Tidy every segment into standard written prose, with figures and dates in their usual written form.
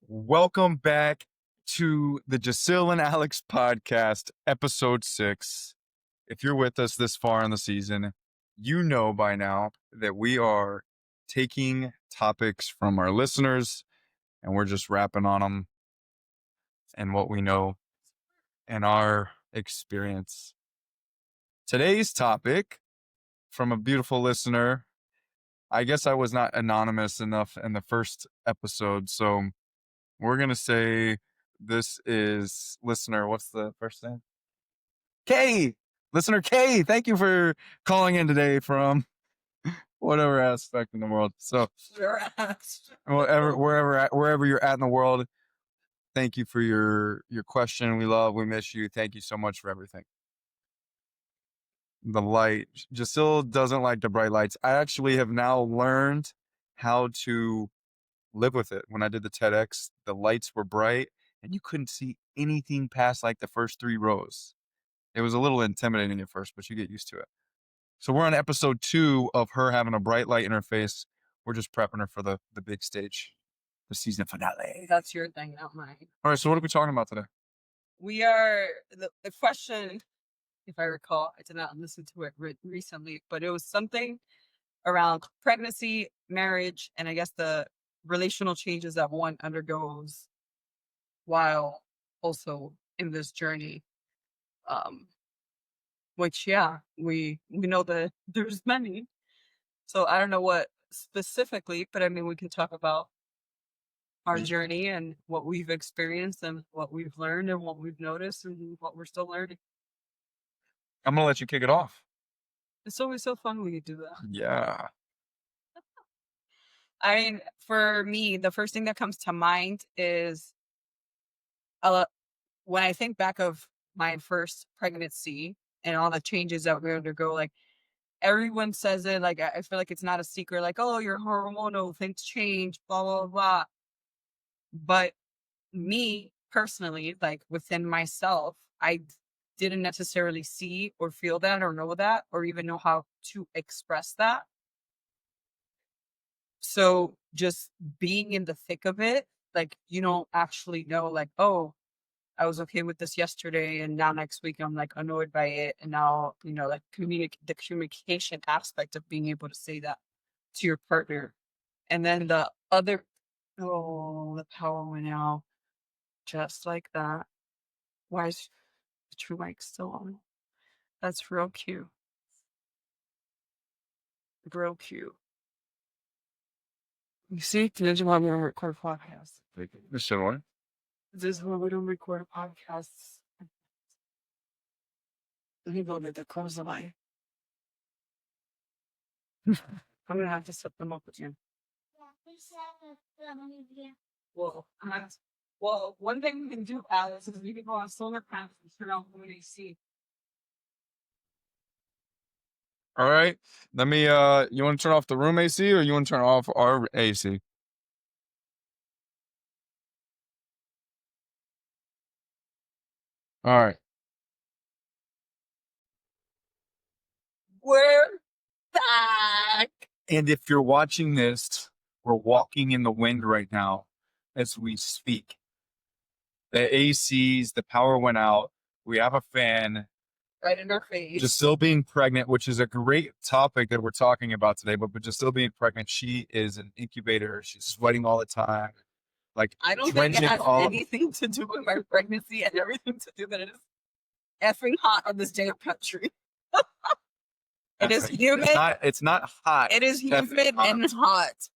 Welcome back to the Jessyl and Alex podcast, episode 6. If you're with us this far in the season, you know by now that we are taking topics from our listeners and we're just rapping on them and what we know and our experience. Today's topic from a beautiful listener. I guess I was not anonymous enough in the first episode, so we're going to say this is listener. What's the first name? Kay. Listener Kay. Thank you for calling in today from whatever aspect in the world. So wherever you're at in the world, thank you for your question. We miss you. Thank you so much for everything. The light. Jessyl doesn't like the bright lights. I actually have now learned how to live with it. When I did the TEDx, the lights were bright and you couldn't see anything past like the first 3 rows. It was a little intimidating at first, but you get used to it. So we're on episode 2 of her having a bright light in her face. We're just prepping her for the big stage, the season finale. That's your thing, not mine. All right, so what are we talking about today? We are, the question, if I recall, I did not listen to it recently, but it was something around pregnancy, marriage, and I guess the relational changes that one undergoes while also in this journey. Which, yeah, we know that there's many. So I don't know what specifically, but I mean, we can talk about our journey and what we've experienced and what we've learned and what we've noticed and what we're still learning. I'm going to let you kick it off. It's always so fun when you do that. Yeah. I mean, for me, the first thing that comes to mind is when I think back of my first pregnancy and all the changes that we undergo, like everyone says it, like I feel like it's not a secret, like, oh, you're hormonal, things change, blah, blah, blah. But me personally, like within myself, I didn't necessarily see or feel that or know that or even know how to express that. So just being in the thick of it, like you don't actually know, like, oh, I was okay with this yesterday and now next week I'm like annoyed by it. And now, like the communication aspect of being able to say that to your partner. And then the power went out just like that. Why is the true mic still on? That's real cute. Real cute. You see, this is why we don't record podcasts. This one. This is why we don't record podcasts. Let me go to the close the line. I'm gonna have to set them up again. Well, one thing we can do, Alice, is we can go on solar panels and turn on the AC. All right. Let me you want to turn off the room AC or you want to turn off our AC? All right. We're back. And if you're watching this, we're walking in the wind right now as we speak. The ACs, the power went out. We have a fan. Right in our face. Jessyl being pregnant, which is a great topic that we're talking about today, but Jessyl being pregnant, she is an incubator. She's sweating all the time. Like, I don't think it has anything to do with my pregnancy and everything to do that it is effing hot on this damn country. It is humid. It's not hot. It is humid and hot.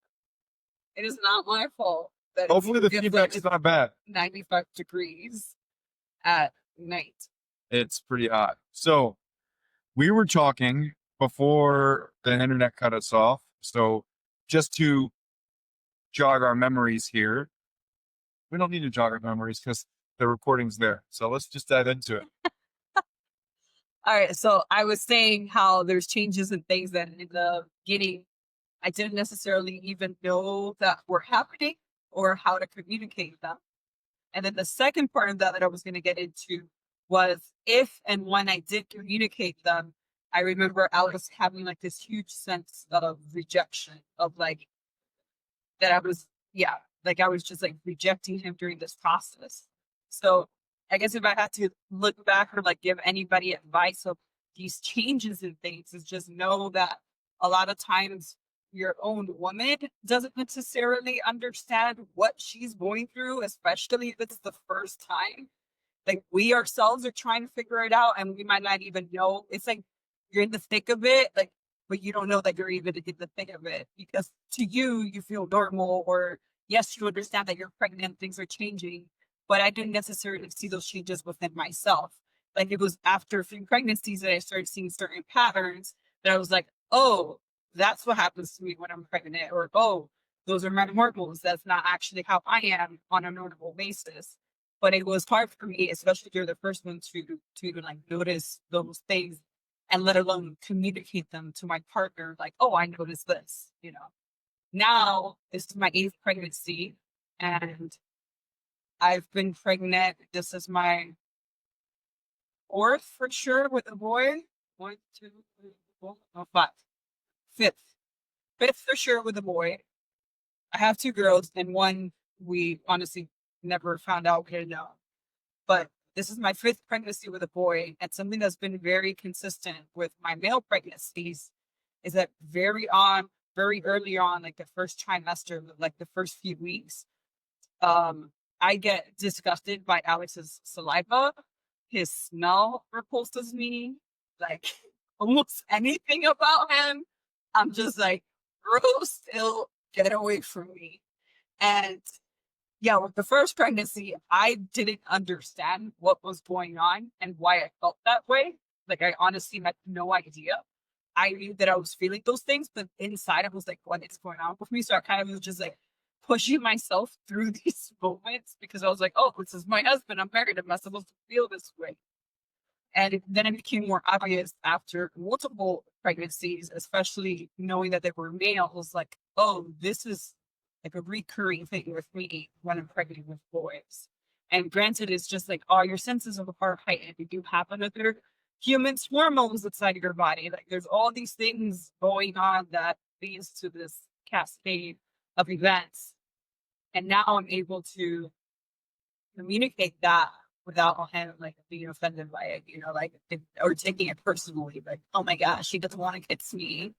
It is not my fault. Hopefully the feedback is not bad. 95 degrees at night. It's pretty hot. So we were talking before the internet cut us off. So just to jog our memories here, we don't need to jog our memories because the recording's there. So let's just dive into it. All right. So I was saying how there's changes and things that in the beginning, I didn't necessarily even know that were happening or how to communicate them. And then the second part of that I was going to get into was if and when I did communicate them, I remember Alex having like this huge sense of rejection of like that I was, Like I was just like rejecting him during this process. So I guess if I had to look back or like give anybody advice of these changes in things, is just know that a lot of times your own woman doesn't necessarily understand what she's going through, especially if it's the first time. Like we ourselves are trying to figure it out and we might not even know. It's like you're in the thick of it, like, but you don't know that you're even in the thick of it because to you, you feel normal or yes, you understand that you're pregnant, things are changing, but I didn't necessarily see those changes within myself. Like it was after a few pregnancies that I started seeing certain patterns that I was like, oh, that's what happens to me when I'm pregnant, or oh, those are my hormones. That's not actually how I am on a normal basis. But it was hard for me, especially during the first one, to like notice those things and let alone communicate them to my partner, like, oh, I noticed this, you know. Now this is my eighth pregnancy and I've been pregnant. This is my fourth for sure with a boy. One, two, three, four, no, five. Fifth. Fifth for sure with a boy. I have two girls and one we honestly never found out we didn't know. But this is my fifth pregnancy with a boy. And something that's been very consistent with my male pregnancies is that very early on, like the first trimester, like the first few weeks, I get disgusted by Alex's saliva. His smell repulses me. Like almost anything about him, I'm just like, gross, ill, get away from me. And yeah, with the first pregnancy, I didn't understand what was going on and why I felt that way. Like I honestly had no idea. I knew that I was feeling those things, but inside I was like, what is going on with me? So I kind of was just like pushing myself through these moments because I was like, oh, this is my husband. I'm married. I'm not supposed to feel this way. And then it became more obvious after multiple pregnancies, especially knowing that they were males, like, oh, this is like a recurring thing with me when I'm pregnant with boys. And granted, it's just like, oh, your senses are heightened. You do have another human's hormones inside your body. Like there's all these things going on that leads to this cascade of events. And now I'm able to communicate that without him like being offended by it, you know, like or taking it personally, like, oh my gosh, she doesn't want to kiss me.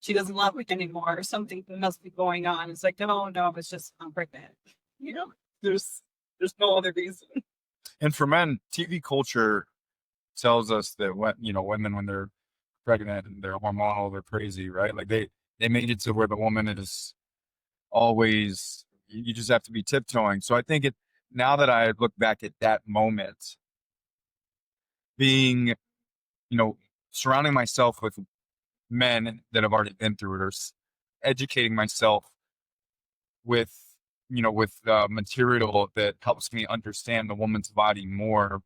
She doesn't love me anymore, or something must be going on. It's like, no, it's just I'm pregnant. You know, there's no other reason. And for men, TV culture tells us that women when they're pregnant and they're hormonal, they're crazy, right? Like they made it to where the woman is always you just have to be tiptoeing. So I think it now that I look back at that moment, being surrounding myself with men that have already been through it, or educating myself with material that helps me understand the woman's body more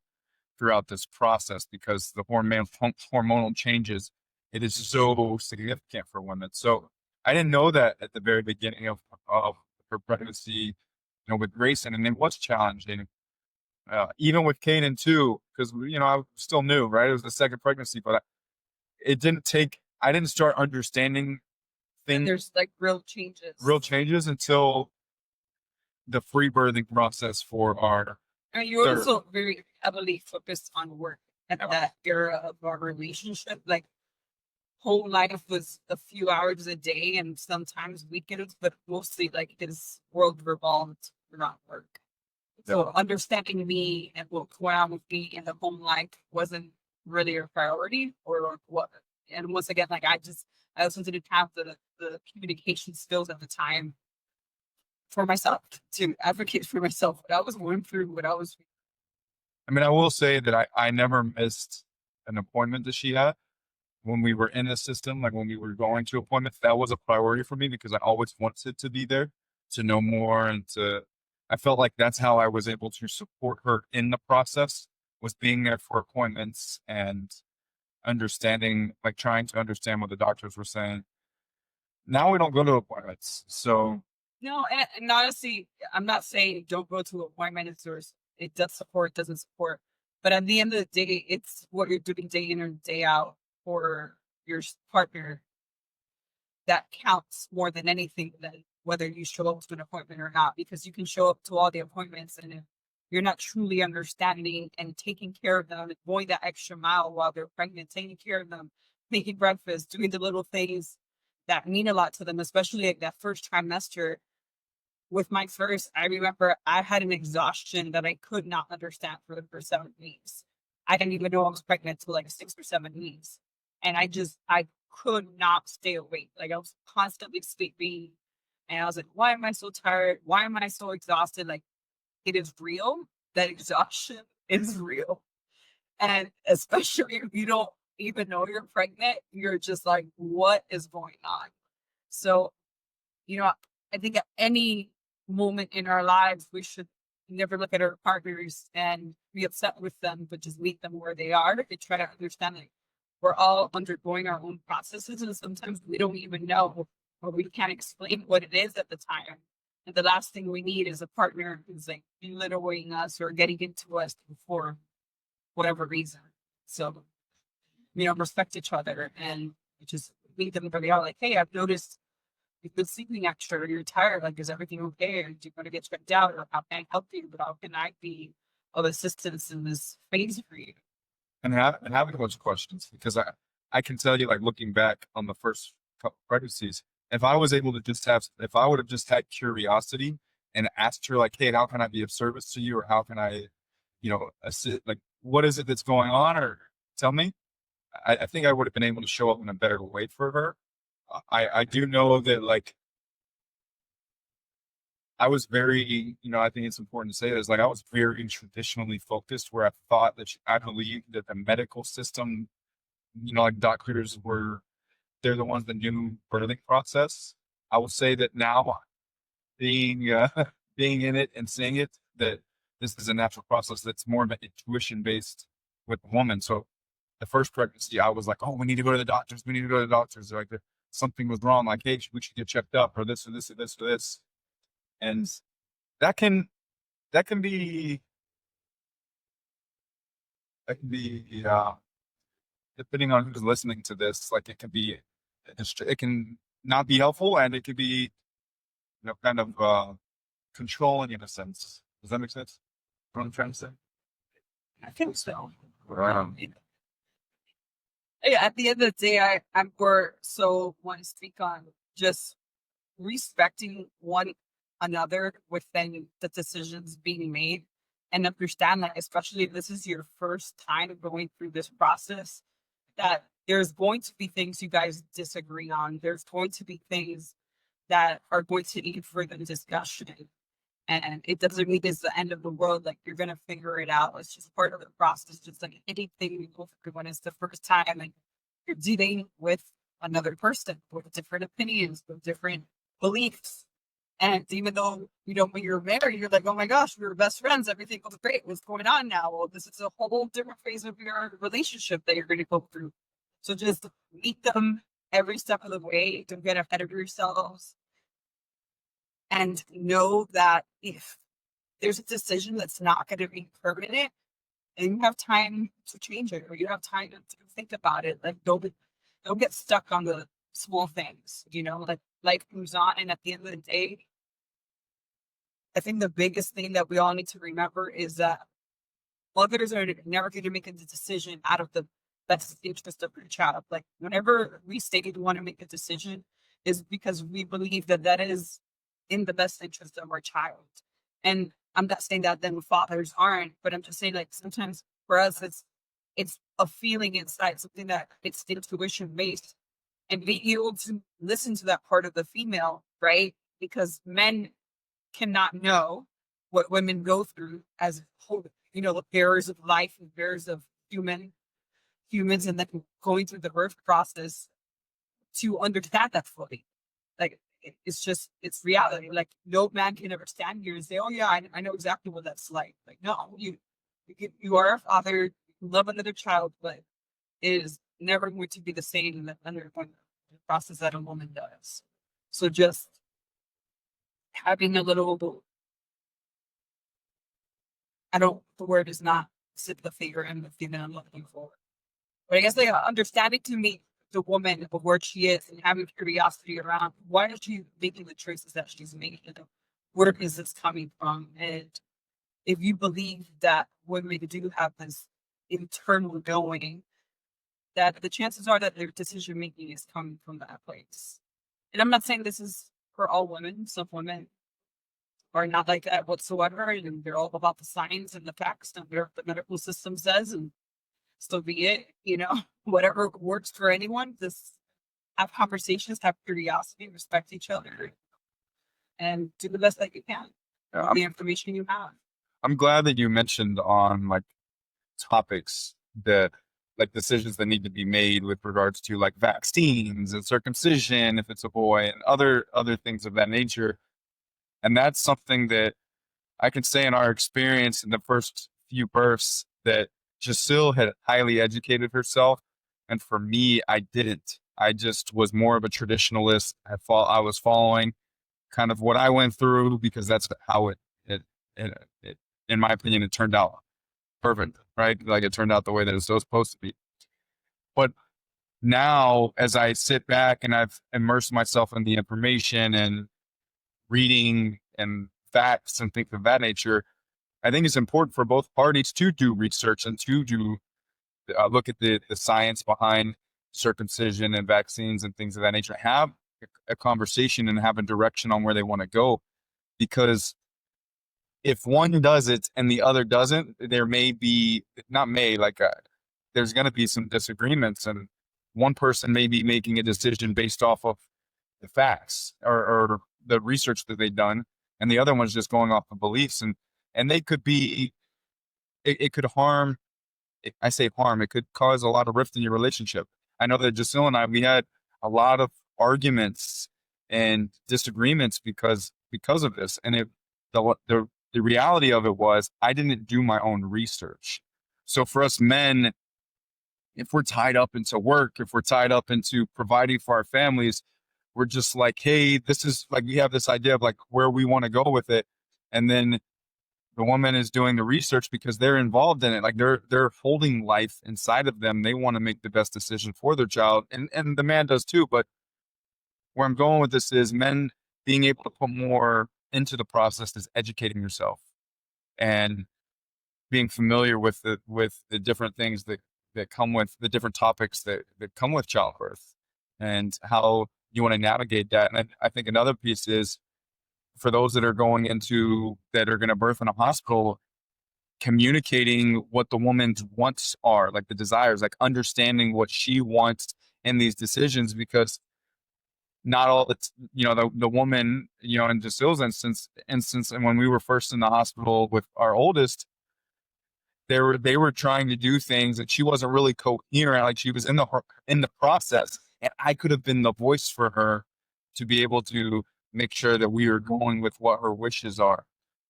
throughout this process, because the hormonal changes, it is so significant for women. So I didn't know that at the very beginning of her pregnancy, with Grayson, and it was challenging. Even with Kanan too, because I was still new, right? It was the second pregnancy, but I didn't start understanding things. There's like real changes Until the free birthing process for our. I mean, you were also very heavily focused on work at that era of our relationship. Like whole life was a few hours a day and sometimes weekends, but mostly like his world revolved around work. So understanding me and what's going on with me in the home life wasn't really a priority or what. And once again, like I also didn't have the communication skills at the time for myself to advocate for myself. What I was going through, what I was. I mean, I will say that I never missed an appointment that she had when we were in the system. Like when we were going to appointments, that was a priority for me because I always wanted to be there to know more I felt like that's how I was able to support her in the process, was being there for appointments and understanding, like trying to understand what the doctors were saying. Now we don't go to appointments. So. No, and honestly, I'm not saying don't go to appointments or it does support, doesn't support. But at the end of the day, it's what you're doing day in and day out for your partner that counts more than anything than whether you show up to an appointment or not, because you can show up to all the appointments and if you're not truly understanding and taking care of them and going that extra mile while they're pregnant, taking care of them, making breakfast, doing the little things that mean a lot to them, especially like that first trimester. With my first, I remember I had an exhaustion that I could not understand for the first 7 weeks. I didn't even know I was pregnant till like 6 or 7 weeks. And I could not stay awake. Like I was constantly sleeping. And I was like, why am I so tired? Why am I so exhausted? Like it is real. That exhaustion is real. And especially if you don't even know you're pregnant, you're just like, what is going on? So, I think at any moment in our lives, we should never look at our partners and be upset with them, but just meet them where they are and try to understand that we're all undergoing our own processes. And sometimes we don't even know or we can't explain what it is at the time. And the last thing we need is a partner who's like belittling us or getting into us for whatever reason. So, respect each other and just meet them where they are. Like, hey, I've noticed you've been sleeping extra or you're tired. Like, is everything okay? Or do you want to get checked out? Or how can I help you? But how can I be of assistance in this phase for you? And having a bunch of questions because I can tell you, like looking back on the first couple pregnancies, if I would have just had curiosity and asked her like, hey, how can I be of service to you, or how can I, assist? Like, what is it that's going on, or tell me. I think I would have been able to show up in a better way for her. I do know that like I was very, I think it's important to say this. Like I was very traditionally focused, where I thought that I believed that the medical system, like doctors they're the ones that knew birthing process. I will say that now, being being in it and seeing it, that this is a natural process that's more of an intuition based with the woman. So the first pregnancy, I was like, oh, we need to go to the doctors. We need to go to the doctors. Like something was wrong. Like, hey, we should get checked up, or this or this or this or this. And that can that can be depending on who's listening to this, like it can not be helpful, and it could be kind of controlling in a sense. Does that make sense? What I'm trying to say. I think so. Um, Yeah, at the end of the day, I'm more so want to speak on just respecting one another within the decisions being made and understand that, especially if this is your first time going through this process, that there's going to be things you guys disagree on. There's going to be things that are going to need further discussion. And it doesn't mean it's the end of the world. Like you're gonna figure it out. It's just part of the process. Just like anything we go through when it's the first time, like you're dealing with another person with different opinions, with different beliefs. And even though when you're married, you're like, oh my gosh, we were best friends. Everything was great. What's going on now? Well, this is a whole different phase of your relationship that you're going to go through. So just meet them every step of the way. Don't get ahead of yourselves. And know that if there's a decision that's not going to be permanent, and you have time to change it, or you have time to think about it, like don't get stuck on the small things. Like life moves on, and at the end of the day, I think the biggest thing that we all need to remember is that mothers are never going to make a decision out of the best interest of your child. Like whenever we say we want to make a decision, is because we believe that that is in the best interest of our child. And I'm not saying that then fathers aren't, but I'm just saying like sometimes for us it's a feeling inside, something that it's intuition based, and being able to listen to that part of the female, right? Because men cannot know what women go through as the bearers of life and bearers of humans, and then going through the birth process to understand that fully. Like it's reality. Like no man can ever stand here and say, "Oh yeah, I know exactly what that's like." Like no, you are a father, you love another child, but it is never going to be the same under the process that a woman does. So just having a little, the word is not sympathy or empathy that I'm looking for. But I guess like understanding to me the woman of where she is and having curiosity around why is she making the choices that she's making? Where is this coming from? And if you believe that women do have this internal knowing, that the chances are that their decision making is coming from that place. And I'm not saying this is for all women. Some women are not like that whatsoever, and they're all about the science and the facts and whatever the medical system says, and so be it. Whatever works for anyone. Just have conversations, have curiosity, respect each other, and do the best that you can Yeah, with the information you have. I'm glad that you mentioned on like topics that like decisions that need to be made with regards to like vaccines and circumcision if it's a boy and other things of that nature. And that's something that I can say in our experience in the first few births that Jessyl had highly educated herself. And for me, I didn't. I just was more of a traditionalist. I was following kind of what I went through because that's how it in my opinion, it turned out perfect, right? Like it turned out the way that it's supposed to be. But now, as I sit back and I've immersed myself in the information and reading and facts and things of that nature, I think it's important for both parties to do research and to do look at the science behind circumcision and vaccines and things of that nature. Have a conversation and have a direction on where they want to go, because if one does it and the other doesn't, there may be not may like there's going to be some disagreements, and one person may be making a decision based off of the facts or the research that they've done, and the other one's just going off of beliefs, and they could be it could harm. I say harm. It could cause a lot of rift in your relationship. I know that Jessyl and I, we had a lot of arguments and disagreements because of this, and the reality of it was I didn't do my own research. So for us men, if we're tied up into work, if we're tied up into providing for our families, we're just like, hey, this is like, we have this idea of like where we want to go with it. And then the woman is doing the research because they're involved in it. Like they're holding life inside of them. They want to make the best decision for their child. And the man does too. But where I'm going with this is men being able to put more into the process is educating yourself and being familiar with the different things that come with the different topics that come with childbirth and how you want to navigate that. And I think another piece is for those that are going that are going to birth in a hospital, communicating what the woman's wants are, like the desires, like understanding what she wants in these decisions, because not all it's, the woman, in Jessyl's instance, and when we were first in the hospital with our oldest, they were trying to do things that she wasn't really coherent. Like she was in the process, and I could have been the voice for her to be able to make sure that we are going with what her wishes are.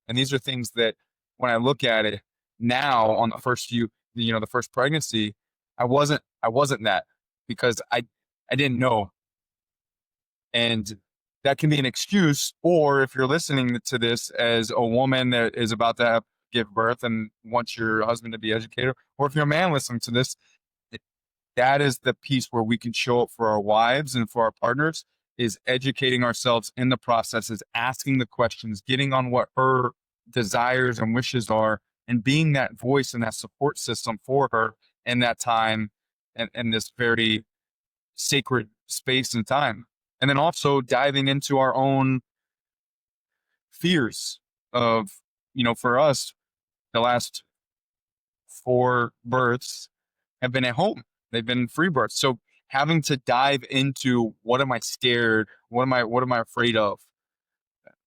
And these are things that when I look at it now on the first pregnancy, I wasn't that because I didn't know. And that can be an excuse, or if you're listening to this as a woman that is about to give birth and wants your husband to be educated, or if you're a man listening to this, that is the piece where we can show up for our wives and for our partners, is educating ourselves in the process, is asking the questions, getting on what her desires and wishes are, and being that voice and that support system for her in that time and this very sacred space and time. And then also diving into our own fears of, for us, the last 4 births have been at home. They've been free births. So having to dive into what am I scared? What am I afraid of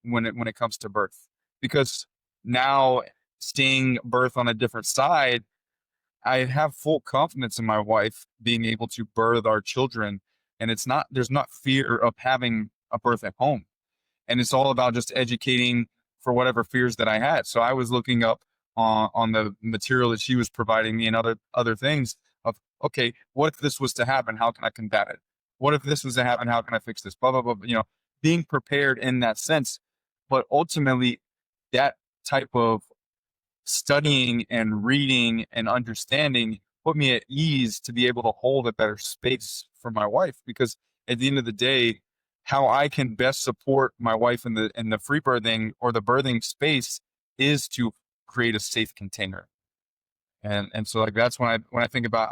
when it comes to birth? Because now seeing birth on a different side, I have full confidence in my wife being able to birth our children. And there's not fear of having a birth at home. And it's all about just educating for whatever fears that I had. So I was looking up on the material that she was providing me and other things of, okay, what if this was to happen? How can I combat it? What if this was to happen? How can I fix this? Blah, blah, blah. Being prepared in that sense. But ultimately, that type of studying and reading and understanding put me at ease to be able to hold a better space for my wife. Because at the end of the day, how I can best support my wife in the free birthing or the birthing space is to create a safe container. And so like that's when I think about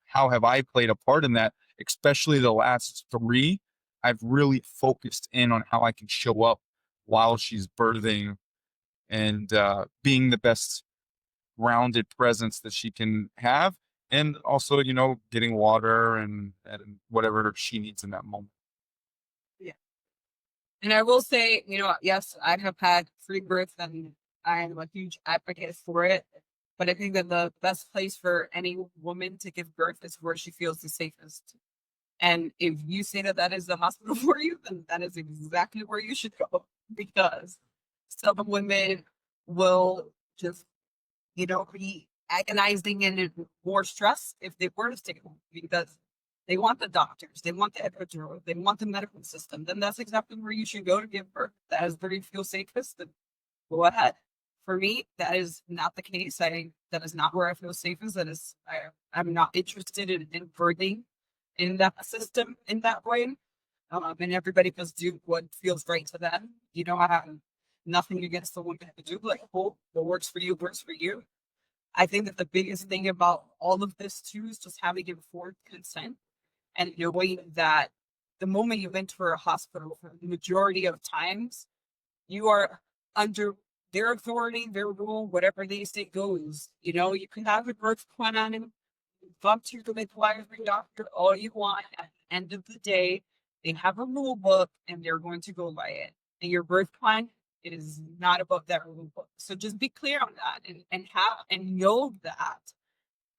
how have I played a part in that, especially the last three, I've really focused in on how I can show up while she's birthing and being the best grounded presence that she can have. And also, getting water and whatever she needs in that moment. Yeah. And I will say, yes, I have had free birth and I am a huge advocate for it. But I think that the best place for any woman to give birth is where she feels the safest. And if you say that that is the hospital for you, then that is exactly where you should go. Because some women will just, be agonizing and in more stress if they were to stay home because they want the doctors, they want the epidural, they want the medical system. Then that's exactly where you should go to give birth. That is where you feel safest. Then go ahead. For me, that is not the case. That is not where I feel safest. I'm not interested in birthing in that system in that way. And everybody must do what feels right to them. I have nothing against the woman to do. Like, oh, what works for you works for you. I think that the biggest thing about all of this too is just having informed consent and knowing that the moment you enter a hospital, for the majority of times, you are under their authority, their rule, whatever they say goes. You can have a birth plan and bump to the midwife or doctor all you want. At the end of the day, they have a rule book and they're going to go by it. And your birth plan, it is not above that rule book. So just be clear on that and know that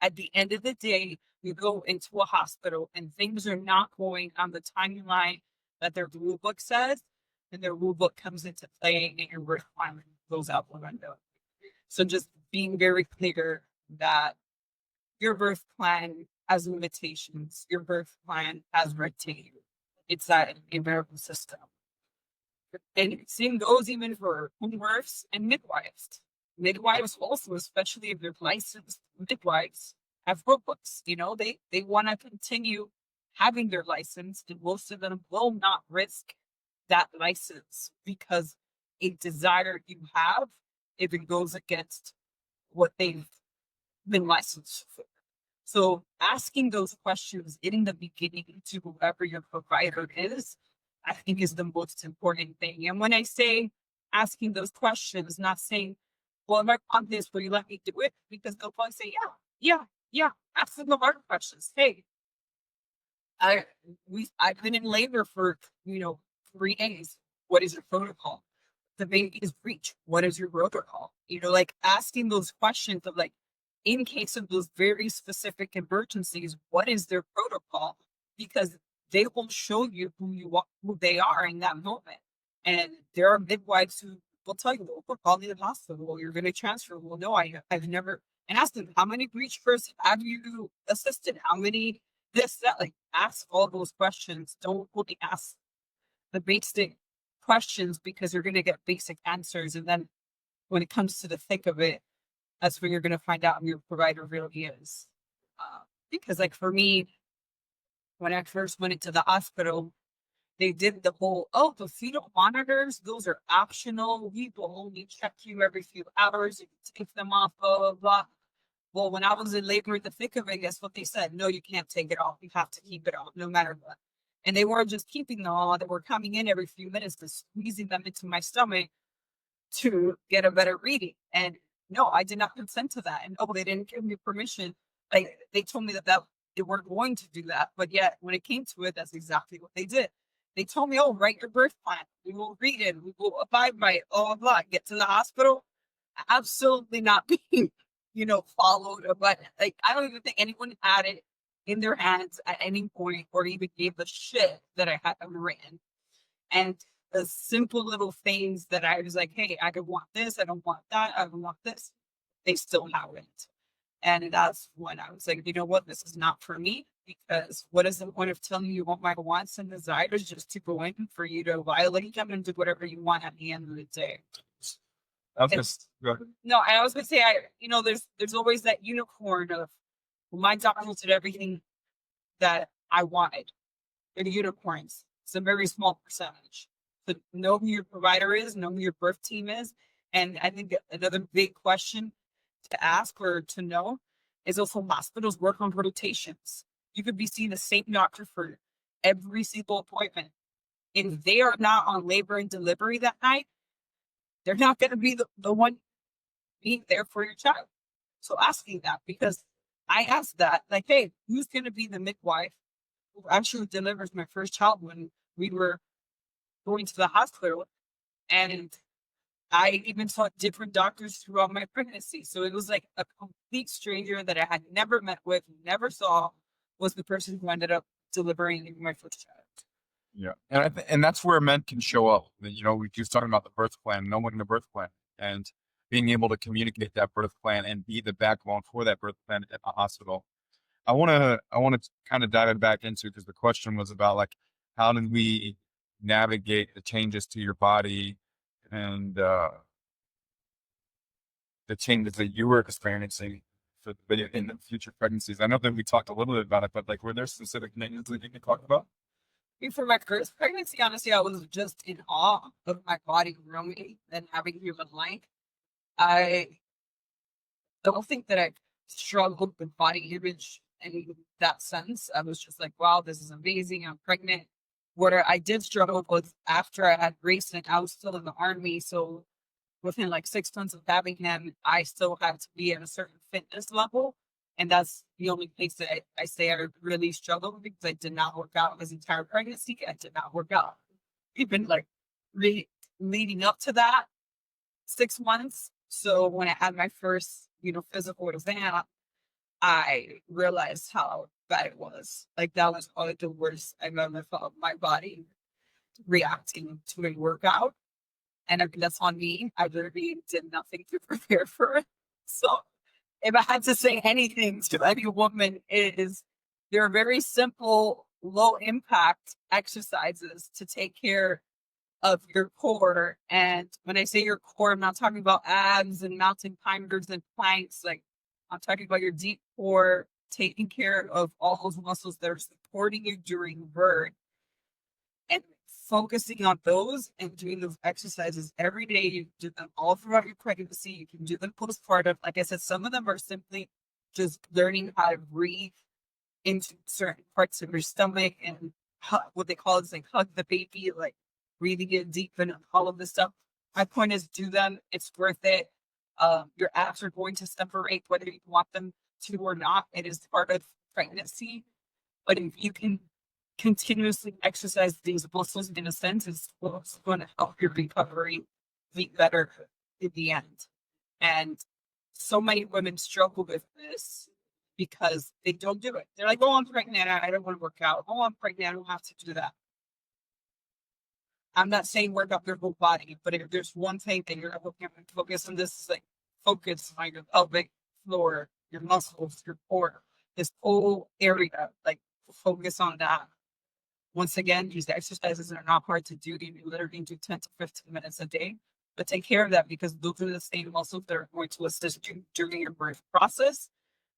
at the end of the day, you go into a hospital and things are not going on the timeline that their rule book says, and their rule book comes into play and your birth plan goes out the window. So just being very clear that your birth plan has limitations, your birth plan has red tape. It's that American system. And same goes even for home births and midwives. Midwives also, especially if they're licensed midwives, have rulebooks. They want to continue having their license, and most of them will not risk that license because a desire you have if it goes against what they've been licensed for. So asking those questions in the beginning to whoever your provider is, I think is the most important thing. And when I say asking those questions, not saying, well, if I want this, will you let me do it? Because they'll probably say, yeah. Ask them the hard questions. Hey, I've been in labor for 3 days. What is your protocol? The baby is breech. What is your protocol? Like asking those questions of like, in case of those very specific emergencies, what is their protocol? Because they will show you who they are in that moment. And there are midwives who will tell you, well, we're calling the hospital. Well, you're going to transfer. Well, no, I've never. And ask them, how many breech births have you assisted? How many this, that? Like, ask all those questions. Don't only ask the basic questions because you're going to get basic answers. And then when it comes to the thick of it, that's where you're going to find out who your provider really is. Because like for me, when I first went into the hospital, they did the whole, the fetal monitors, those are optional. We will only check you every few hours. You can take them off, blah, blah, blah. Well, when I was in labor in the thick of it, guess what they said? No, you can't take it off. You have to keep it on no matter what. And they weren't just keeping them on, they were coming in every few minutes to squeezing them into my stomach to get a better reading. And no, I did not consent to that. And they didn't give me permission. Like they told me that they weren't going to do that. But yet when it came to it, that's exactly what they did. They told me, write your birth plan. We will read it. We will abide by it. Blah, blah. Get to the hospital. Absolutely not being, followed. But like, I don't even think anyone had it in their hands at any point or even gave a shit that I had written. And the simple little things that I was like, hey, I don't want this. I don't want that. I don't want this. They still haven't. And that's when I was like, you know what? This is not for me because what is the point of telling you what my wants and desires just to go in for you to violate them and do whatever you want at the end of the day? I was just, go ahead. No, I was going to say, there's always that unicorn of Well, my doctor did everything that I wanted. They're unicorns. It's a very small percentage. So know who your provider is, know who your birth team is. And I think another big question to ask or to know is also hospitals work on rotations. You could be seeing the same doctor for every single appointment. If they are not on labor and delivery that night, they're not going to be the one being there for your child. So asking that, because I asked that, like, hey, who's going to be the midwife who actually delivers my first child when we were going to the hospital? And I even saw different doctors throughout my pregnancy. So it was like a complete stranger that I had never met with, never saw, was the person who ended up delivering my first child. Yeah, and and that's where men can show up. You know, we keep talking about the birth plan, knowing the birth plan, and being able to communicate that birth plan and be the backbone for that birth plan at the hospital. I want to kind of dive it back into, because the question was about like, how did we navigate the changes to your body and the changes that you were experiencing in the future pregnancies. I know that we talked a little bit about it, but like, were there specific things that you can talk about? For my first pregnancy, honestly, I was just in awe of my body growing and having human life. I don't think that I struggled with body image in that sense. I was just like, wow, this is amazing. I'm pregnant. What I did struggle with after I had racing, I was still in the army. So within like 6 months of having him, I still had to be at a certain fitness level. And that's the only place that I say I really struggled, because I did not work out this entire pregnancy. I did not work out. Even like leading up to that 6 months. So when I had my first, physical exam, I realized how bad it was. Like that was probably the worst I've ever felt my body reacting to a workout. And I mean, that's on me. I literally did nothing to prepare for it. So if I had to say anything to any woman, is there are very simple, low impact exercises to take care of your core. And when I say your core, I'm not talking about abs and mountain climbers and planks. Like, I'm talking about your deep core, taking care of all those muscles that are supporting you during birth, and focusing on those and doing those exercises every day. You do them all throughout your pregnancy. You can do them postpartum. Like I said, some of them are simply just learning how to breathe into certain parts of your stomach, and what they call is like hug the baby, like breathing in deep and all of this stuff. My point is, do them. It's worth it. Your abs are going to separate whether you want them to or not. It is part of pregnancy. But if you can continuously exercise these muscles, in a sense, it's what's going to help your recovery be better in the end. And so many women struggle with this because they don't do it. They're like, oh, I'm pregnant. I don't want to work out. Oh, I'm pregnant. I don't have to do that. I'm not saying work up your whole body, but if there's one thing that you're looking at, focus on, this is like focus on your pelvic floor, your muscles, your core, this whole area, like focus on that. Once again, these exercises are not hard to do. You literally do 10 to 15 minutes a day, but take care of that, because those are the same muscles that are going to assist you during your birth process,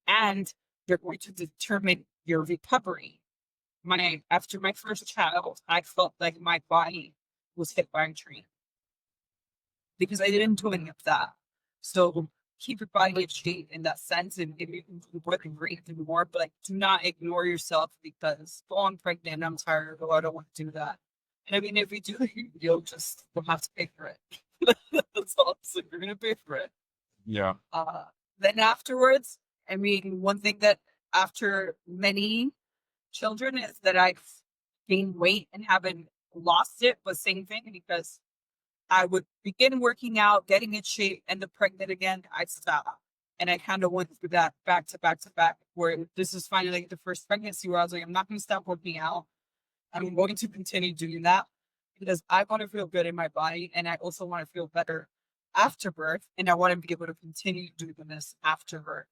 and they're going to determine your recovery. After my first child, I felt like my body was hit by a train because I didn't do any of that. So keep your body in shape in that sense, and if you can work and breathe more, but like, do not ignore yourself because, oh, I'm pregnant, I'm tired, oh, I don't want to do that. And I mean, if you do, you'll have to pay for it. That's all. So you're gonna pay for it. Yeah. Then afterwards, I mean, one thing that after many children is that I've gained weight and haven't lost it, but same thing, because I would begin working out, getting in shape, and the pregnant again, I'd stop. And I kind of went through that back to back to back, where this is finally like the first pregnancy where I was like, I'm not going to stop working out. I'm going to continue doing that because I want to feel good in my body. And I also want to feel better after birth. And I want to be able to continue doing this after birth.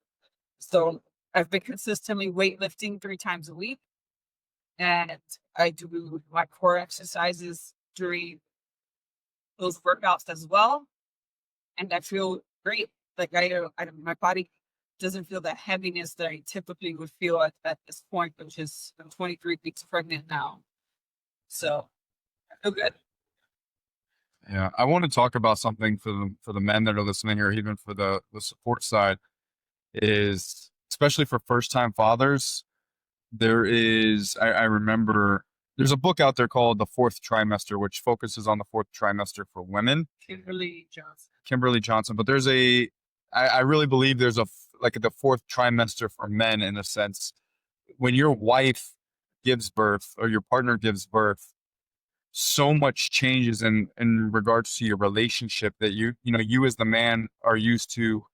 So I've been consistently weightlifting 3 times a week. And I do my core exercises during those workouts as well. And I feel great. Like my body doesn't feel the heaviness that I typically would feel at this point, which is I'm 23 weeks pregnant now. So I feel good. Yeah, I want to talk about something for the men that are listening here, even for the support side, is especially for first time fathers. There is, I remember there's a book out there called The Fourth Trimester, which focuses on the fourth trimester for women. Kimberly Johnson. But there's I really believe there's like the fourth trimester for men in a sense. When your wife gives birth or your partner gives birth, so much changes in regards to your relationship that you as the man are used to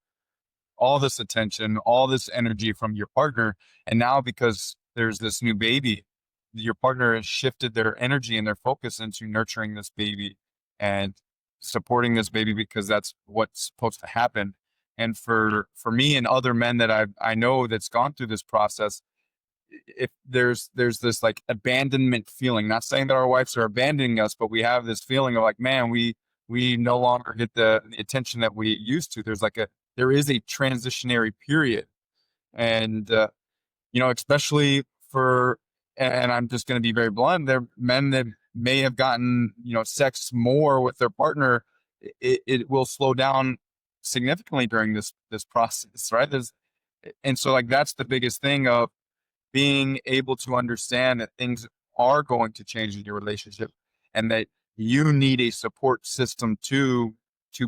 all this attention, all this energy from your partner. And now because there's this new baby, your partner has shifted their energy and their focus into nurturing this baby and supporting this baby because that's what's supposed to happen. And for me and other men that I know that's gone through this process, if there's this like abandonment feeling, not saying that our wives are abandoning us, but we have this feeling of like, man, we no longer get the attention that we used to. There is a transitionary period. And, especially and I'm just going to be very blunt, there are men that may have gotten, sex more with their partner. It will slow down significantly during this process, right? And so like, that's the biggest thing of being able to understand that things are going to change in your relationship and that you need a support system to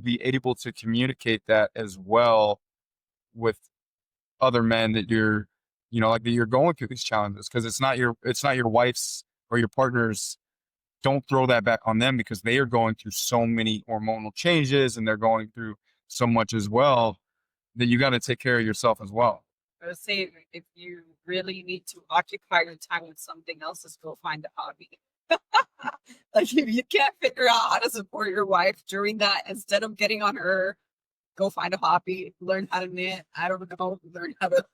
be able to communicate that as well with other men that like that you're going through these challenges, because it's not your wife's or your partner's. Don't throw that back on them because they are going through so many hormonal changes and they're going through so much as well, that you got to take care of yourself as well. I would say if you really need to occupy your time with something else, just go find a hobby. Like if you can't figure out how to support your wife during that, instead of getting on her, go find a hobby, learn how to knit. I don't know, learn how to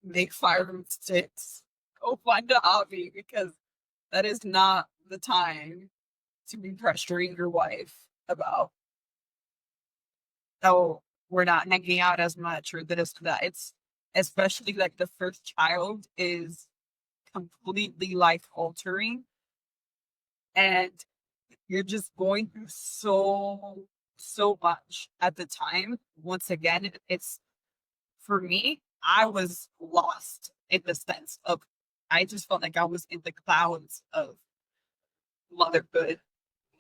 make firewood sticks. Go find a hobby, because that is not the time to be pressuring your wife about, oh, we're not hanging out as much or this or that. It's especially like the first child is completely life altering, and you're just going through so much at the time. Once again, it's for me, I was lost in the sense of I just felt like I was in the clouds of motherhood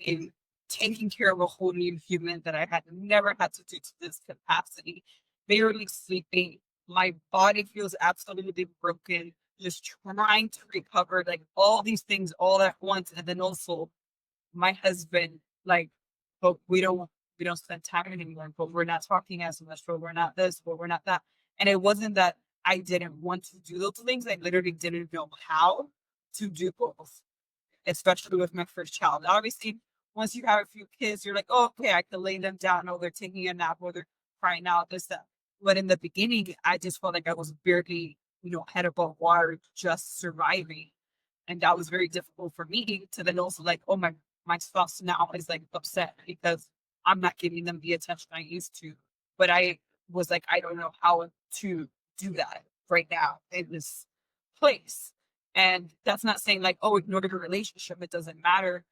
and taking care of a whole new human that I had never had to do to this capacity, barely sleeping. My body feels absolutely broken, just trying to recover, like all these things all at once. And then also my husband, like, but we don't spend time anymore, but we're not talking as much, but we're not this, but we're not that. And it wasn't that I didn't want to do those things. I literally didn't know how to do both, especially with my first child. Obviously, once you have a few kids, you're like, oh, okay, I can lay them down. Oh, they're taking a nap, or they're crying out, this, that. But in the beginning, I just felt like I was barely, head above water, just surviving. And that was very difficult for me to then also like, oh, my spouse now is like upset because I'm not giving them the attention I used to. But I was like, I don't know how to do that right now in this place. And that's not saying like, oh, ignore the relationship. It doesn't matter.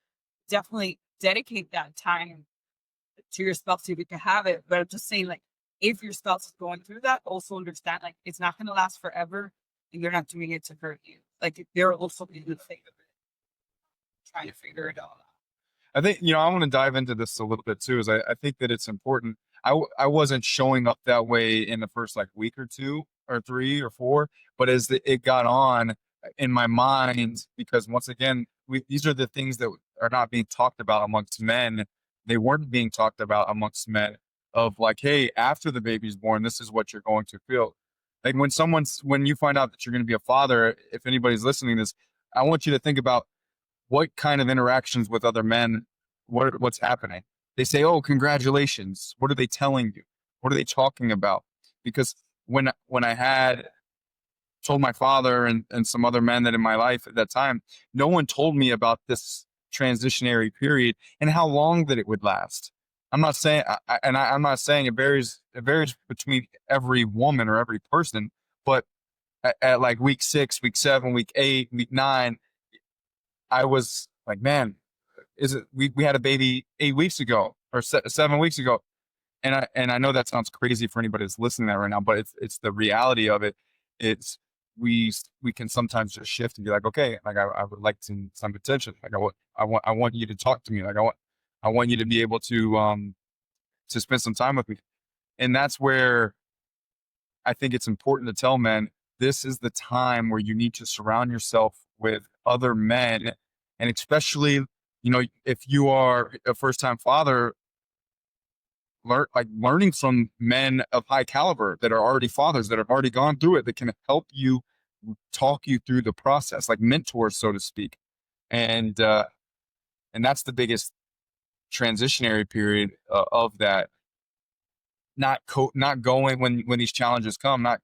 Definitely dedicate that time to your spouse if you can have it. But I'm just saying, like, if your spouse is going through that, also understand like it's not going to last forever, and you're not doing it to hurt you. Like they're also in the thing of it, trying to figure it all out. I think, I want to dive into this a little bit too, is I think that it's important. I wasn't showing up that way in the first like week or two or three or four, but as it got on in my mind, because once again, these are the things that are not being talked about amongst men. They weren't being talked about amongst men of like, hey, after the baby's born, this is what you're going to feel. Like when you find out that you're going to be a father, if anybody's listening to this, I want you to think about what kind of interactions with other men, what's happening. They say, oh, congratulations. What are they telling you? What are they talking about? Because when I had told my father and some other men that in my life at that time, no one told me about this transitionary period and how long that it would last. I'm not saying, I'm not saying it varies between every woman or every person, but at like week 6, week 7, week 8, week 9, I was like, man, we had a baby 8 weeks ago or 7 weeks ago. And I know that sounds crazy for anybody that's listening to that right now, but it's the reality of it. It's we can sometimes just shift and be like, okay, like I would like some attention. Like I want you to talk to me. Like I want you to be able to spend some time with me. And that's where I think it's important to tell men this is the time where you need to surround yourself with other men. And especially, if you are a first time father, learning from men of high caliber that are already fathers, that have already gone through it, that can help you talk you through the process, like mentors, so to speak. And that's the biggest transitionary period of that. Not going when these challenges come, not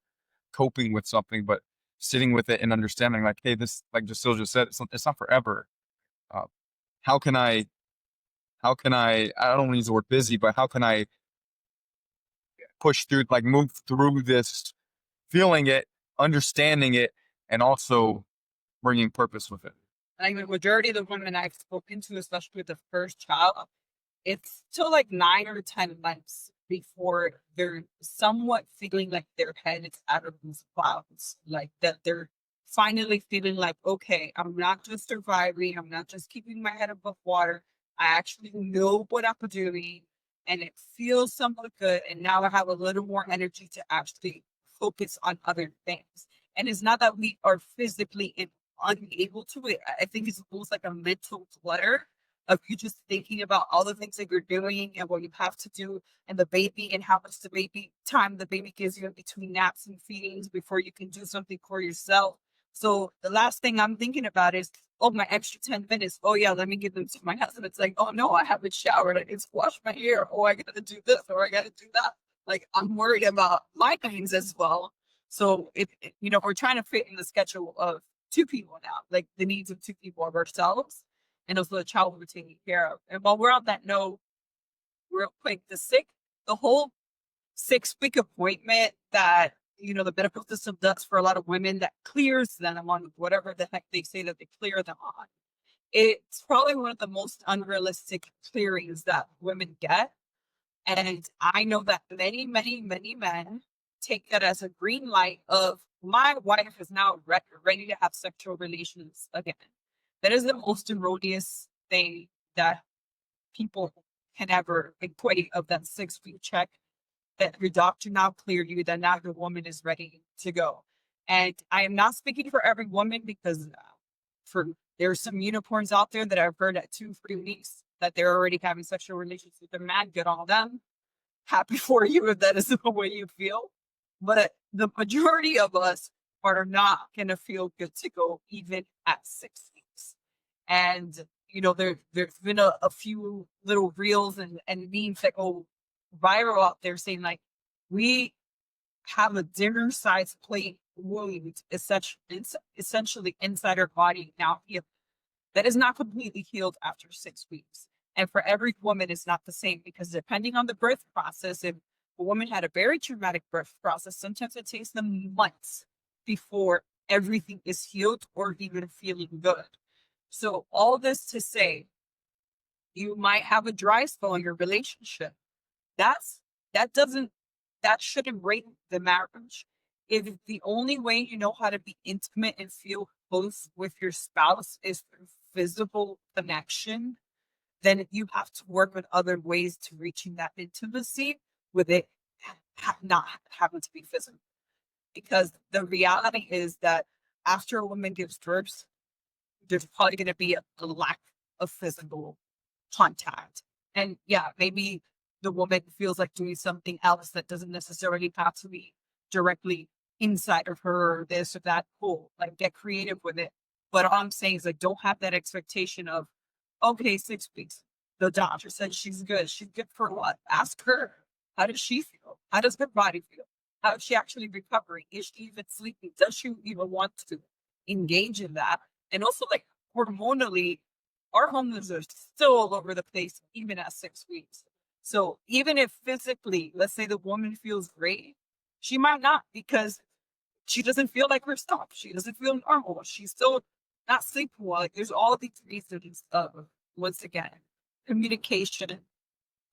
coping with something, but sitting with it and understanding, like, hey, this, like Jessyl just said, it's not forever. Uh, how can I? I don't want to use the word busy, but how can I push through, like move through this, feeling it, understanding it, and also bringing purpose with it. Like the majority of the women I've spoken to, especially with the first child, it's still like 9 or 10 months before they're somewhat feeling like their head is out of these clouds, like that they're finally feeling like, okay, I'm not just surviving, I'm not just keeping my head above water. I actually know what I'm doing and it feels somewhat good. And now I have a little more energy to actually focus on other things. And it's not that we are physically unable to. I think it's almost like a mental clutter of you just thinking about all the things that you're doing and what you have to do and the baby and how much the baby gives you in between naps and feedings before you can do something for yourself. So the last thing I'm thinking about is, oh, my extra 10 minutes. Oh yeah, let me give them to my husband. It's like, oh no, I haven't showered. I need to wash my hair. Oh, I gotta do this or I gotta do that. Like I'm worried about my things as well. So we're trying to fit in the schedule of two people now, like the needs of two people of ourselves and also the child we're taking care of. And while we're on that note, real quick, the whole 6-week appointment that, the medical system does for a lot of women that clears them on whatever the heck they say that they clear them on. It's probably one of the most unrealistic clearings that women get. And I know that many, many, many men take that as a green light of my wife is now ready to have sexual relations again. That is the most erroneous thing that people can ever equate of that 6-week check, that your doctor now cleared you, that now your woman is ready to go. And I am not speaking for every woman because there are some unicorns out there that I've heard at 2-3 weeks that they're already having sexual relations with their man. Good on them. Happy for you if that is the way you feel. But the majority of us are not going to feel good to go even at 6 weeks. And, there's been a few little reels and memes that go viral out there saying like, we have a dinner sized plate wound essentially inside our body now healed. That is not completely healed after 6 weeks. And for every woman, it's not the same because depending on the birth process, if a woman had a very traumatic birth process, sometimes it takes them months before everything is healed or even feeling good. So all this to say, you might have a dry spell in your relationship. That's that doesn't that shouldn't break the marriage. If the only way you know how to be intimate and feel close with your spouse is through physical connection, then you have to work with other ways to reaching that intimacy with it not having to be physical. Because the reality is that after a woman gives birth, there's probably going to be a lack of physical contact. And yeah, maybe the woman feels like doing something else that doesn't necessarily have to be directly inside of her or this or that. Cool. Like get creative with it. But all I'm saying is like don't have that expectation of, okay, 6 weeks. The doctor said she's good. She's good for what? Ask her. How does she feel? How does her body feel? How is she actually recovering? Is she even sleeping? Does she even want to engage in that? And also like hormonally, our hormones are still all over the place, even at 6 weeks. So even if physically, let's say the woman feels great, she might not because she doesn't feel like herself. She doesn't feel normal. She's still not sleeping well. Like there's all these reasons of, once again, communication,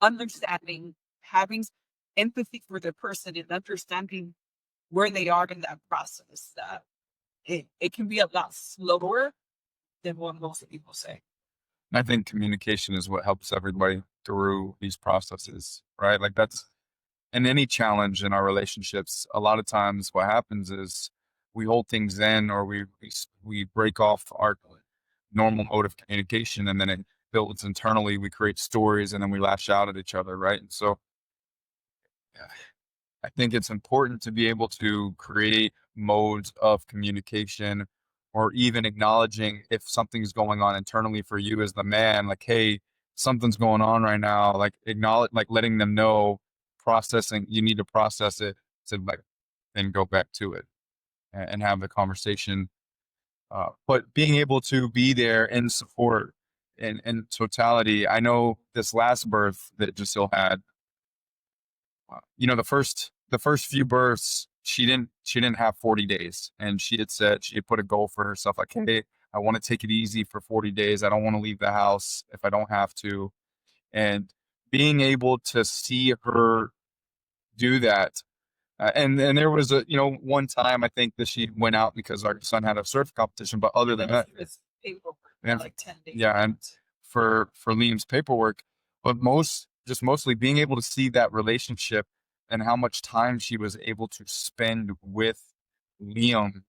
understanding, having empathy for the person and understanding where they are in that process. That it can be a lot slower than what most people say. I think communication is what helps everybody through these processes, right? Like that's in any challenge in our relationships. A lot of times, what happens is we hold things in, or we break off our normal mode of communication, and then it builds internally. We create stories, and then we lash out at each other, right? And so, yeah, I think it's important to be able to create modes of communication or even acknowledging if something's going on internally for you as the man, like, hey, something's going on right now, like acknowledge, like letting them know, processing, you need to process it to like then go back to it and have the conversation. But being able to be there in support in totality. I know this last birth that Jessyl had, the first few births, she didn't have 40 days, and she had said she had put a goal for herself like, hey, I want to take it easy for 40 days. I don't want to leave the house if I don't have to. And being able to see her do that, and there was one time I think that she went out because our son had a surf competition, but other than that, It's paperwork and like 10 days. yeah, and for Liam's paperwork, but mostly being able to see that relationship and how much time she was able to spend with Liam,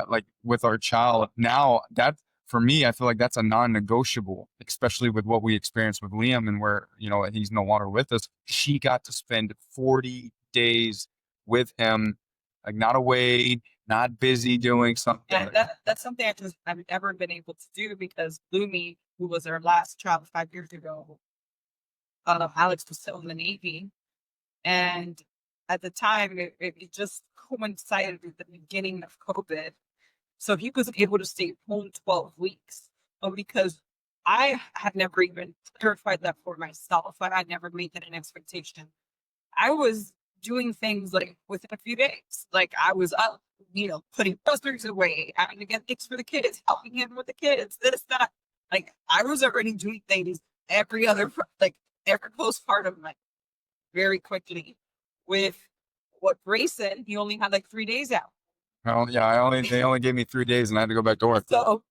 like with our child. Now that for me, I feel like that's a non-negotiable, especially with what we experienced with Liam and where he's no longer with us. She got to spend 40 days with him, like not away, not busy doing something. And that's something I've never been able to do because Lumi, who was our last child 5 years ago, Alex was still in the Navy. And at the time, it just coincided with the beginning of COVID. So he was able to stay home 12 weeks because I had never even clarified that for myself. I had never made that an expectation. I was doing things like within a few days. Like I was up, putting groceries away, having to get things for the kids, helping him with the kids, this, that. Like I was already doing things every other, like every postpartum, like very quickly. With what Grayson, he only had like 3 days out. Well, yeah, they only gave me 3 days, and I had to go back to work. So,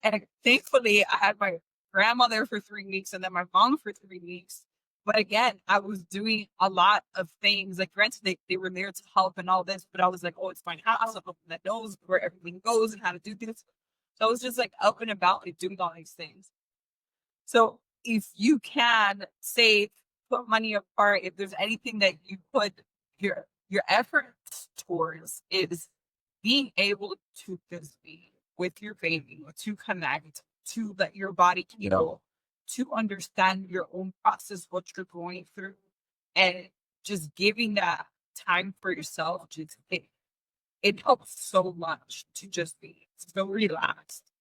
and thankfully, I had my grandmother for 3 weeks and then my mom for 3 weeks. But again, I was doing a lot of things. Like, granted, they were there to help and all this, but I was like, oh, it's my house. I'm open that knows where everything goes and how to do things. So I was just like up and about and doing all these things. So if you can save, put money apart, if there's anything that you put your efforts towards is being able to just be with your baby, to connect, to let your body heal, to understand your own process, what you're going through, and just giving that time for yourself. Just it helps so much to just be so relaxed,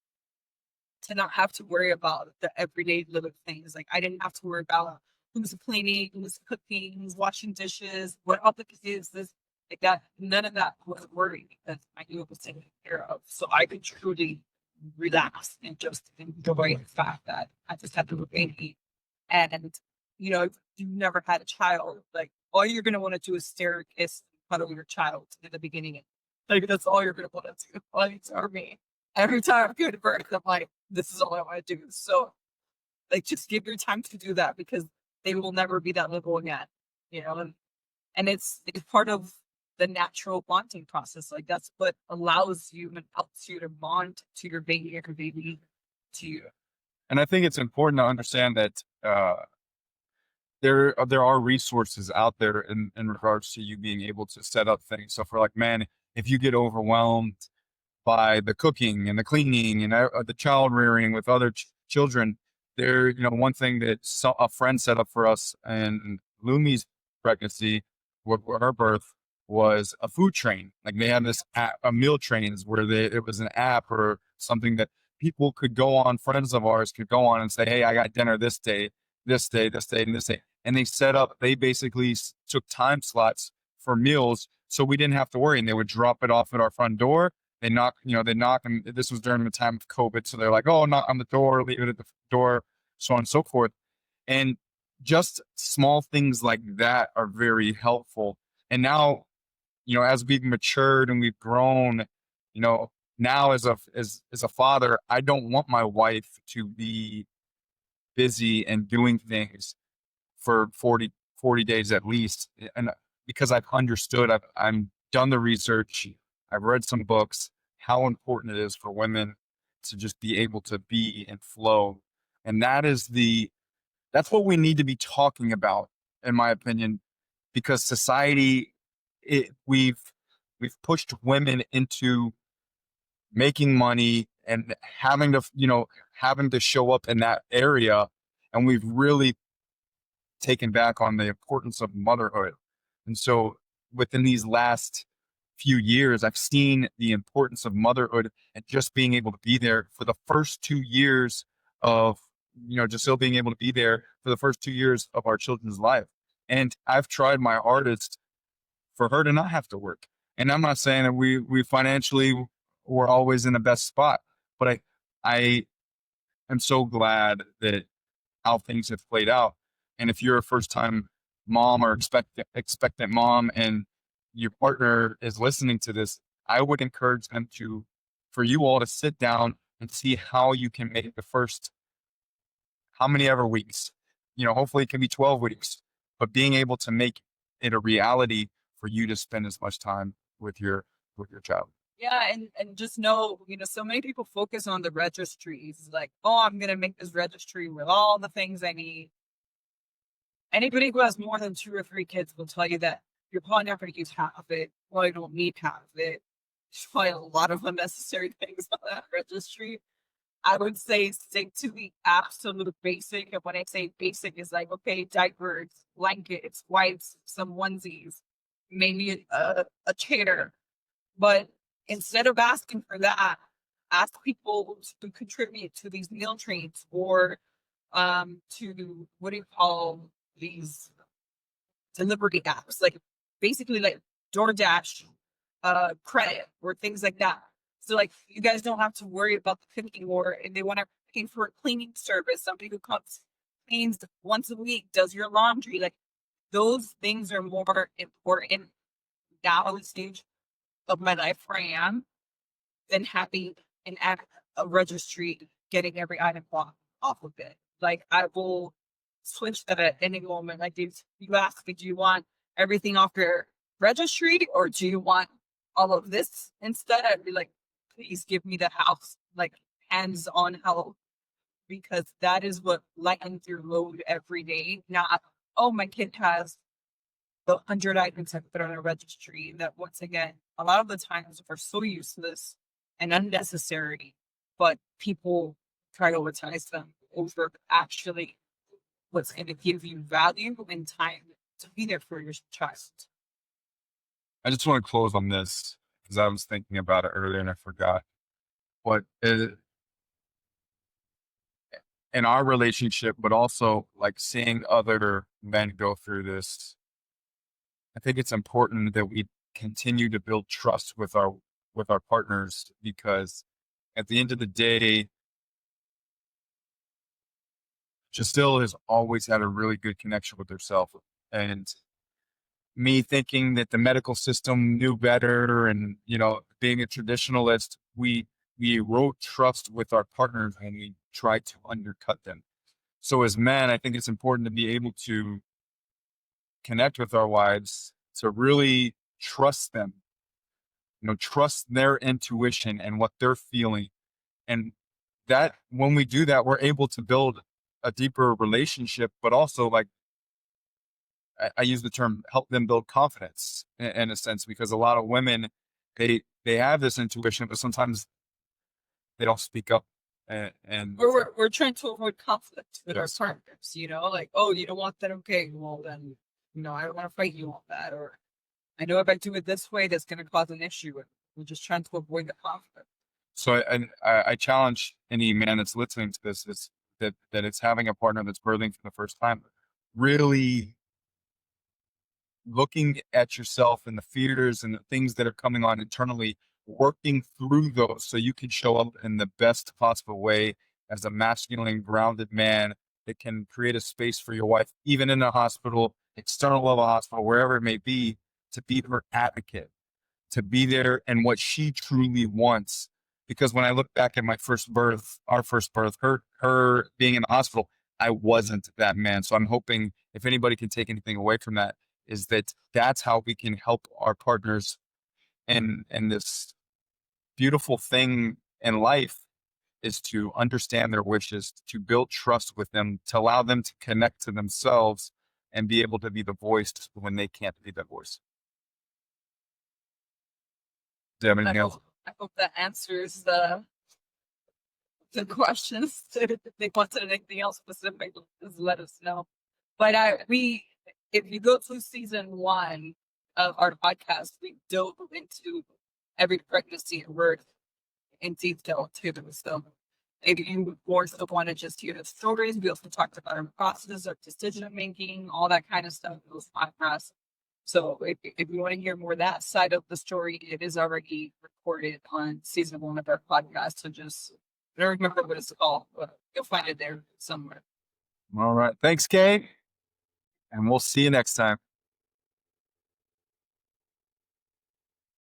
to not have to worry about the everyday little things. Like I didn't have to worry about who's cleaning, who's cooking, who's washing dishes, what all the kids, this, like that. None of that was worrying because I knew it was taken care of. So I could truly relax and just enjoy the fact that I just had a baby. And, you never had a child, like all you're going to want to do is stare, kiss, cuddle your child in the beginning. Like that's all you're going to want to do. Like for me, every time I go to birth, I'm like, this is all I want to do. So, like, just give your time to do that because they will never be that little again, and it's part of the natural bonding process. Like that's what allows you and helps you to bond to your baby or your baby to you. And I think it's important to understand that there are resources out there in regards to you being able to set up things. So for like, man, if you get overwhelmed by the cooking and the cleaning and the child rearing with other children, one thing that a friend set up for us and Lumi's pregnancy, with her birth, was a food train. Like they had this app, a meal trains where it was an app or something that people could go on, friends of ours could go on and say, hey, I got dinner this day. this day, this day, and this day. And they basically took time slots for meals so we didn't have to worry. And they would drop it off at our front door. They knock, and this was during the time of COVID. So they're like, oh, knock on the door, leave it at the door, so on and so forth. And just small things like that are very helpful. And now, as we've matured and we've grown, now as a father, I don't want my wife to be busy and doing things for 40 days at least. And because I've understood, I've done the research, I've read some books, how important it is for women to just be able to be in flow. And that's what we need to be talking about, in my opinion, because society, we've pushed women into making money and having to show up in that area, and we've really taken back on the importance of motherhood. And so within these last few years, I've seen the importance of motherhood and just being able to be there for the first 2 years of, Jessyl being able to be there for the first 2 years of our children's life. And I've tried my hardest for her to not have to work. And I'm not saying that we financially were always in the best spot, but I am so glad that how things have played out. And if you're a first time mom or expectant mom and your partner is listening to this, I would encourage them for you all to sit down and see how you can make the first, how many ever weeks, hopefully it can be 12 weeks, but being able to make it a reality for you to spend as much time with your child. Yeah, and just know, so many people focus on the registries, like, oh, I'm gonna make this registry with all the things I need. Anybody who has more than 2 or 3 kids will tell you that you're probably not gonna use half of it. Well, you don't need half of it. There's probably a lot of unnecessary things on that registry. I would say stick to the absolute basic. And when I say basic, is like, okay, diapers, blankets, wipes, some onesies, maybe a chair. But instead of asking for that, ask people to contribute to these meal trains or to what do you call these delivery apps, like basically like DoorDash, credit or things like that. So like you guys don't have to worry about the cooking, or if they want to pay for a cleaning service, somebody who comes cleans once a week, does your laundry. Like those things are more important now at the stage of my life where I am than having a registry getting every item off of it. Like I will switch that at any moment. Like if you ask me, do you want everything off your registry or do you want all of this instead? I'd be like, please give me the house, like hands-on help, because that is what lightens your load every day. Not, oh, my kid has the 100 items I put on a registry that, once again, a lot of the times are so useless and unnecessary, but people prioritize them over actually what's going to give you value and time to be there for your child. I just want to close on this because I was thinking about it earlier and I forgot. But in our relationship, but also like seeing other men go through this, I think it's important that we continue to build trust with our partners, because at the end of the day, Jessyl has always had a really good connection with herself. And me thinking that the medical system knew better and, being a traditionalist, we erode trust with our partners when we try to undercut them. So as men, I think it's important to be able to connect with our wives, to really trust them, trust their intuition and what they're feeling. And that when we do that, we're able to build a deeper relationship, but also like I use the term help them build confidence in a sense, because a lot of women, they have this intuition, but sometimes they don't speak up. And We're trying to avoid conflict with yes. our partners, like, oh, you don't want that, okay, well then, I don't want to fight you on that, or I know if I do it this way, that's going to cause an issue. And we're just trying to avoid the conflict. So I challenge any man that's listening to this is that it's having a partner that's birthing for the first time, really looking at yourself and the fears and the things that are coming on internally, working through those so you can show up in the best possible way as a masculine, grounded man that can create a space for your wife, even in a hospital, external level hospital, wherever it may be, to be her advocate, to be there and what she truly wants. Because when I look back at my first birth, our first birth, her being in the hospital, I wasn't that man. So I'm hoping if anybody can take anything away from that, is that that's how we can help our partners and this beautiful thing in life is to understand their wishes, to build trust with them, to allow them to connect to themselves and be able to be the voice when they can't be the voice. Do you have anything else? I hope that answers the questions. If they wanted anything else specific, just let us know. But if you go through season 1 of our podcast, we dove into every pregnancy and birth in detail too. So if you more so want to just hear the stories, we also talked about our process, our decision making, all that kind of stuff in those podcasts. So if you want to hear more of that side of the story, it is already recorded on season 1 of our podcast. So just I don't remember what it's called, but you'll find it there somewhere. All right. Thanks, Kate. And we'll see you next time.